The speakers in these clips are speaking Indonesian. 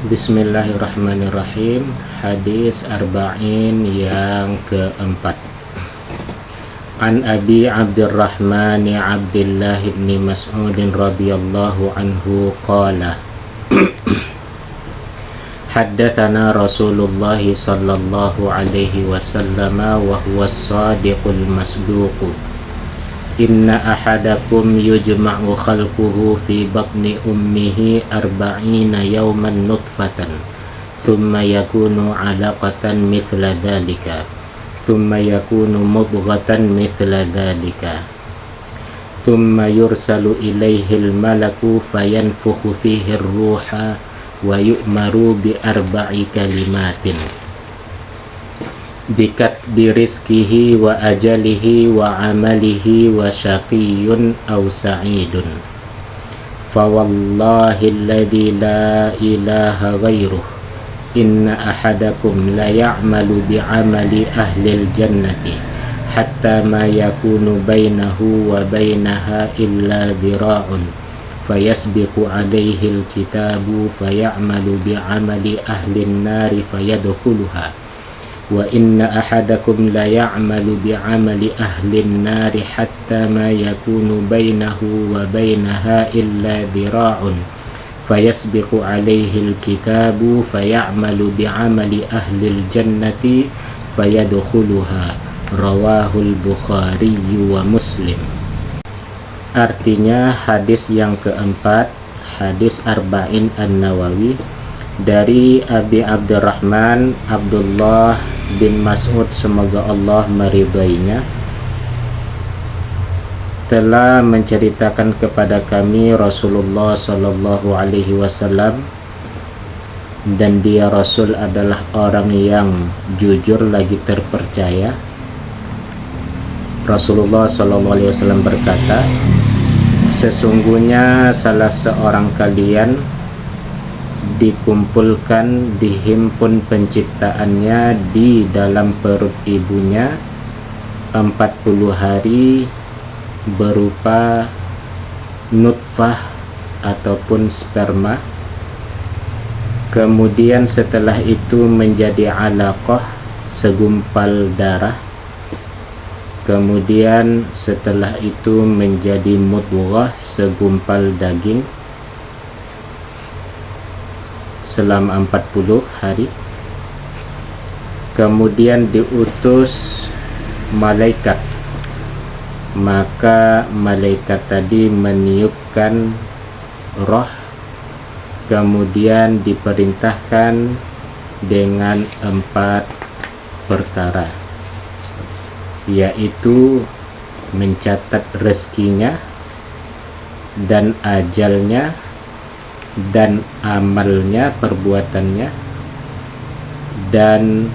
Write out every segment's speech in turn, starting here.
Bismillahirrahmanirrahim. Hadis arba'in yang keempat. An Abi Abdurrahman Abdullah bin Mas'ud radhiyallahu anhu qala Haddatsana Rasulullah sallallahu alaihi wasallam wa huwa as-sadiqul masduq. Inna ahadakum yujma'u khalquhu fi batni ummihi arba'ina yawman nutfatan thumma yakunu 'alaqatan mithla dhalika thumma yakunu mudghatan mithla dhalika thumma yursalu ilayhi al-malaku fayanfukhu fihi ar-ruha wa yu'maru bi arba'i kalimatin bikatbi rizkihi wa ajalihi wa amalihi wa syaqiyun aw sa'idun fa wallahi alladhi la ilaha ghairuh inna ahadakum la ya'malu bi'amali ahlil jannati hatta ma yakunu bainahu wa bainaha illa dhira'un fayasbiqu alayhi alkitabu faya'malu bi'amali ahlin nari fayadkhuluha wa inna ahadakum la ya'malu bi'amali ahlin nari hatta ma yakunu bainahu wa bainaha illa dhira'un fayasbiqu alayhi alkitabu faya'malu bi'amali ahlil jannati fayadkhuluha rawahul Bukhari wa Muslim. Artinya hadis yang keempat, hadis arba'in an-Nawawi dari Abi Abdurrahman Abdullah bin Mas'ud, semoga Allah meridainya, telah menceritakan kepada kami Rasulullah sallallahu alaihi wasallam, dan dia Rasul adalah orang yang jujur lagi terpercaya. Rasulullah sallallahu alaihi wasallam berkata, sesungguhnya salah seorang kalian dikumpulkan, dihimpun penciptaannya di dalam perut ibunya 40 hari berupa nutfah ataupun sperma, kemudian setelah itu menjadi alaqah, segumpal darah, kemudian setelah itu menjadi mudghah, segumpal daging selama 40 hari, kemudian diutus malaikat, maka malaikat tadi meniupkan roh, kemudian diperintahkan dengan 4 perkara, yaitu mencatat rezekinya dan ajalnya dan amalnya, perbuatannya, dan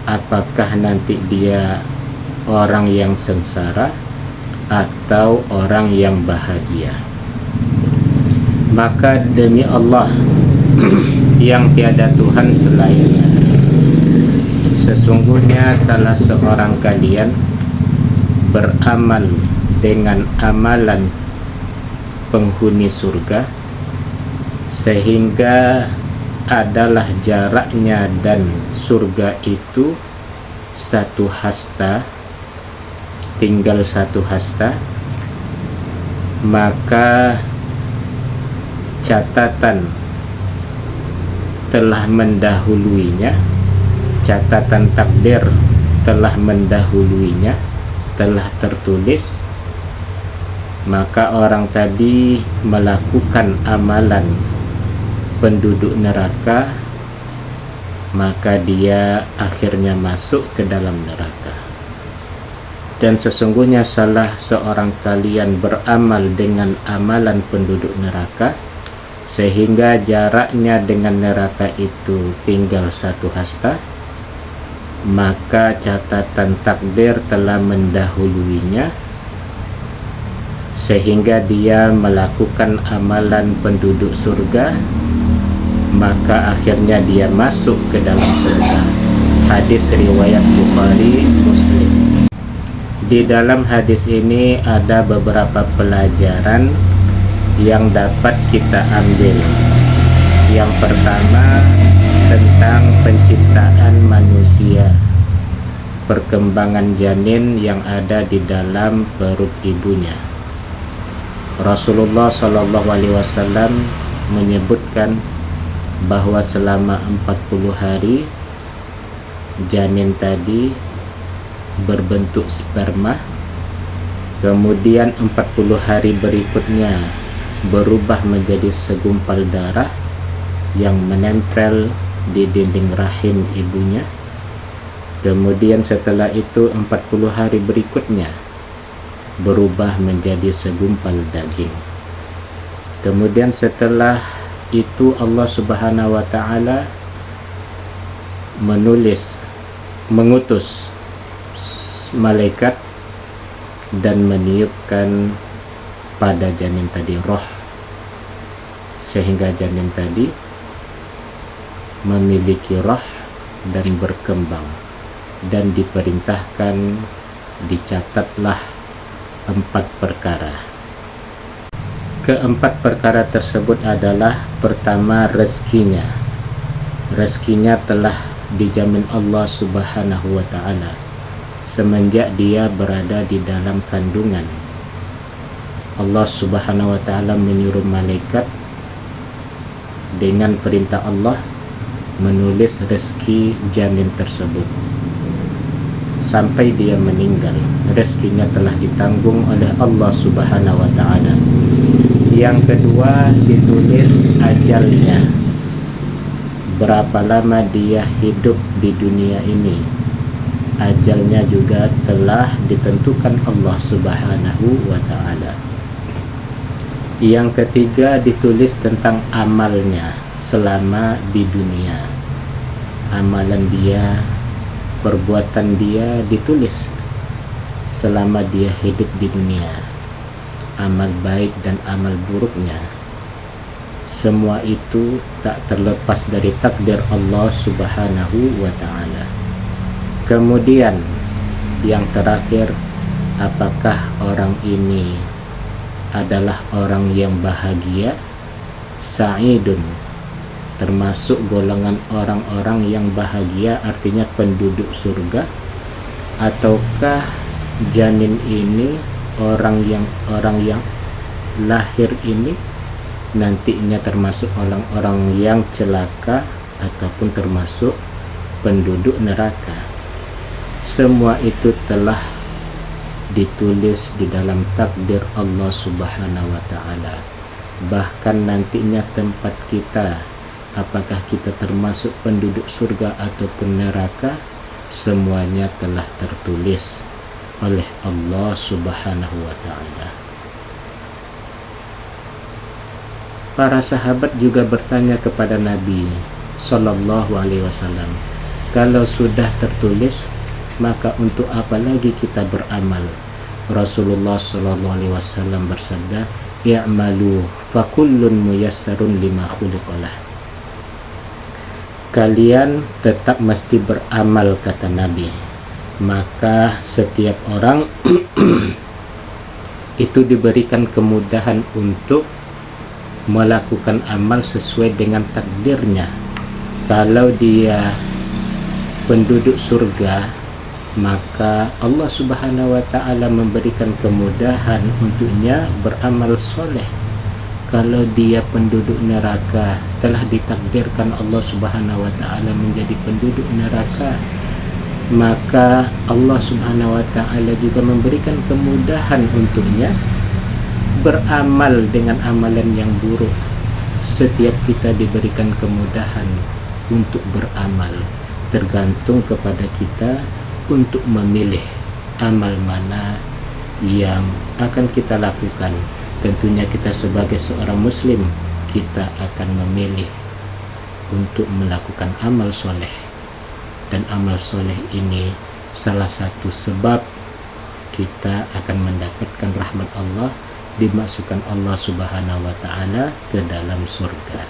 apakah nanti dia orang yang sengsara atau orang yang bahagia. Maka demi Allah yang tiada Tuhan selainnya, sesungguhnya salah seorang kalian beramal dengan amalan penghuni surga, sehingga adalah jaraknya dan surga itu 1 hasta, tinggal 1 hasta, maka catatan telah mendahuluinya, catatan takdir telah mendahuluinya, telah tertulis. Maka orang tadi melakukan amalan penduduk neraka, maka dia akhirnya masuk ke dalam neraka. Dan sesungguhnya salah seorang kalian beramal dengan amalan penduduk neraka, sehingga jaraknya dengan neraka itu tinggal 1 hasta, maka catatan takdir telah mendahuluinya, sehingga dia melakukan amalan penduduk surga, maka akhirnya dia masuk ke dalam surga. Hadis riwayat Bukhari Muslim. Di dalam hadis ini ada beberapa pelajaran yang dapat kita ambil. Yang pertama tentang penciptaan manusia, perkembangan janin yang ada di dalam perut ibunya. Rasulullah SAW menyebutkan bahwa selama 40 hari janin tadi berbentuk sperma, kemudian 40 hari berikutnya berubah menjadi segumpal darah yang menempel di dinding rahim ibunya. Kemudian setelah itu 40 hari berikutnya berubah menjadi segumpal daging. Kemudian setelah itu Allah Subhanahu wa taala mengutus malaikat dan meniupkan pada janin tadi roh, sehingga janin tadi memiliki roh dan berkembang, dan diperintahkan dicatatlah 4 perkara. Keempat perkara tersebut adalah pertama, rezekinya telah dijamin Allah Subhanahu wa ta'ala semenjak dia berada di dalam kandungan. Allah Subhanahu wa ta'ala menyuruh malaikat dengan perintah Allah menulis rezeki janin tersebut sampai dia meninggal. Rezekinya telah ditanggung oleh Allah Subhanahu wa ta'ala. Yang kedua, ditulis ajalnya, berapa lama dia hidup di dunia ini. Ajalnya juga telah ditentukan Allah Subhanahu wa ta'ala. Yang ketiga, ditulis tentang amalnya selama di dunia. Amalan dia, perbuatan dia ditulis selama dia hidup di dunia. Amal baik dan amal buruknya, semua itu tak terlepas dari takdir Allah Subhanahu wa ta'ala. Kemudian yang terakhir, apakah orang ini adalah orang yang bahagia, sa'idun, termasuk golongan orang-orang yang bahagia, artinya penduduk surga, ataukah janin ini orang yang lahir ini nantinya termasuk orang-orang yang celaka ataupun termasuk penduduk neraka. Semua itu telah ditulis di dalam takdir Allah Subhanahu wa ta'ala. Bahkan nantinya tempat kita, apakah kita termasuk penduduk surga ataupun neraka, semuanya telah tertulis oleh Allah Subhanahu wa ta'ala. Para sahabat juga bertanya kepada Nabi Sallallahu Alaihi Wasallam, kalau sudah tertulis, maka untuk apa lagi kita beramal? Rasulullah Sallallahu Alaihi Wasallam bersabda, i'malu fakullun muyassarun lima khuliqalah. Kalian tetap mesti beramal, kata Nabi, maka setiap orang itu diberikan kemudahan untuk melakukan amal sesuai dengan takdirnya. Kalau dia penduduk surga, maka Allah Subhanahu wa ta'ala memberikan kemudahan untuknya beramal soleh. Kalau dia penduduk neraka, telah ditakdirkan Allah Subhanahu wa ta'ala menjadi penduduk neraka, maka Allah Subhanahu wa ta'ala juga memberikan kemudahan untuknya beramal dengan amalan yang buruk. Setiap kita diberikan kemudahan untuk beramal, tergantung kepada kita untuk memilih amal mana yang akan kita lakukan. Tentunya kita sebagai seorang muslim, kita akan memilih untuk melakukan amal soleh, dan amal soleh ini salah satu sebab kita akan mendapatkan rahmat Allah, dimasukkan Allah Subhanahu wa ta'ala ke dalam surga.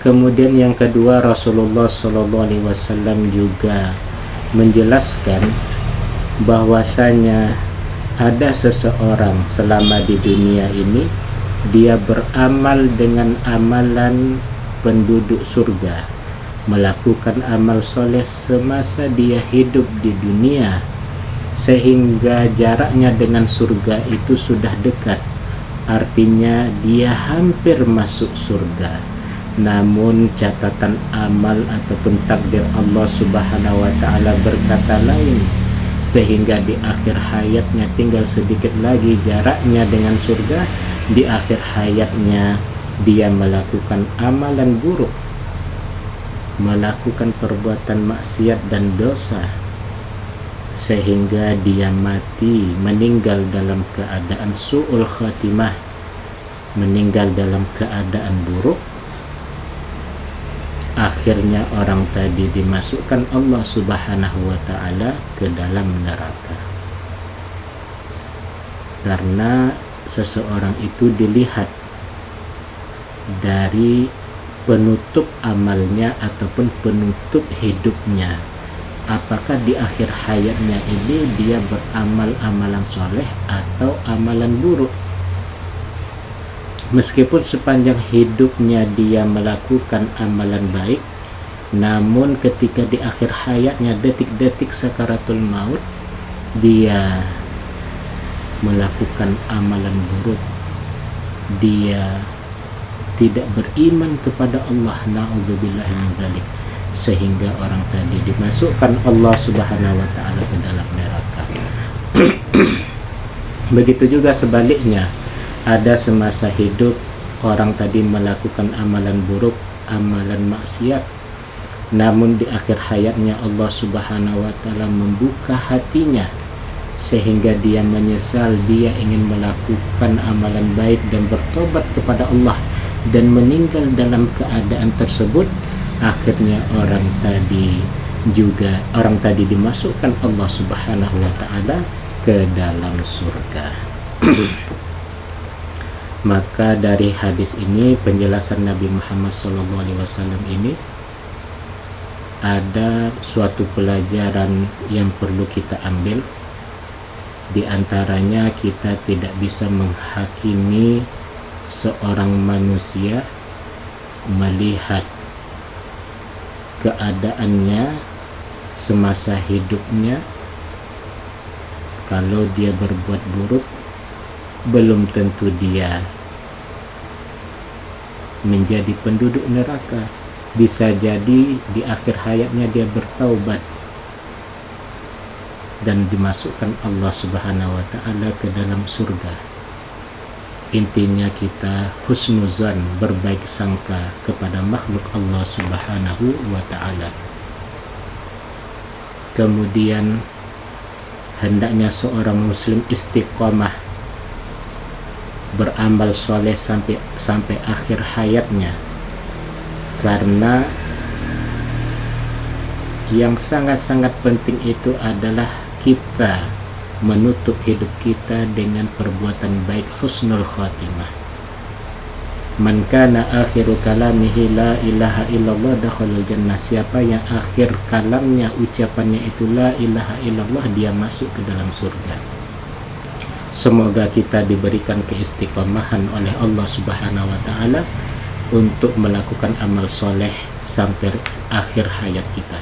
Kemudian yang kedua, Rasulullah Sallallahu Alaihi Wasallam juga menjelaskan bahwasanya ada seseorang selama di dunia ini dia beramal dengan amalan penduduk surga melakukan amal soleh semasa dia hidup di dunia, sehingga jaraknya dengan surga itu sudah dekat, artinya dia hampir masuk surga. Namun catatan amal ataupun takdir Allah Subhanahu wa ta'ala berkata lain, sehingga di akhir hayatnya tinggal sedikit lagi jaraknya dengan surga. Di akhir hayatnya dia melakukan amalan buruk, melakukan perbuatan maksiat dan dosa, sehingga dia mati, meninggal dalam keadaan su'ul khatimah, meninggal dalam keadaan buruk. Akhirnya orang tadi dimasukkan Allah Subhanahu wa ta'ala ke dalam neraka. Karena seseorang itu dilihat dari penutup amalnya ataupun penutup hidupnya. Apakah di akhir hayatnya ini dia beramal amalan soleh atau amalan buruk. Meskipun sepanjang hidupnya dia melakukan amalan baik, namun ketika di akhir hayatnya, detik-detik sakaratul maut, dia melakukan amalan buruk, dia tidak beriman kepada Allah, na'udzubillah min dzalik, sehingga orang tadi dimasukkan Allah Subhanahu wa ta'ala ke dalam neraka. Begitu juga sebaliknya, ada semasa hidup orang tadi melakukan amalan buruk, amalan maksiat, namun di akhir hayatnya Allah Subhanahu wa ta'ala membuka hatinya sehingga dia menyesal, dia ingin melakukan amalan baik dan bertobat kepada Allah dan meninggal dalam keadaan tersebut. Akhirnya orang tadi dimasukkan Allah Subhanahu wa ta'ala ke dalam surga. Maka dari hadis ini, penjelasan Nabi Muhammad SAW ini, ada suatu pelajaran yang perlu kita ambil. Di antaranya, kita tidak bisa menghakimi seorang manusia melihat keadaannya semasa hidupnya. Kalau dia berbuat buruk, belum tentu dia menjadi penduduk neraka. Bisa jadi di akhir hayatnya dia bertaubat dan dimasukkan Allah Subhanahu wa ta'ala ke dalam surga. Intinya kita husnuzan, berbaik sangka kepada makhluk Allah Subhanahu wa ta'ala. Kemudian hendaknya seorang muslim istiqomah beramal soleh sampai akhir hayatnya, karena yang sangat-sangat penting itu adalah kita menutup hidup kita dengan perbuatan baik, husnul khatimah. Man kana akhiru kalamihi la ilaha illallah dakhalal jannah. Siapa yang akhir kalamnya, ucapannya itu la ilaha illallah, dia masuk ke dalam surga. Semoga kita diberikan keistiqomahan oleh Allah Subhanahu wa ta'ala untuk melakukan amal soleh sampai akhir hayat kita.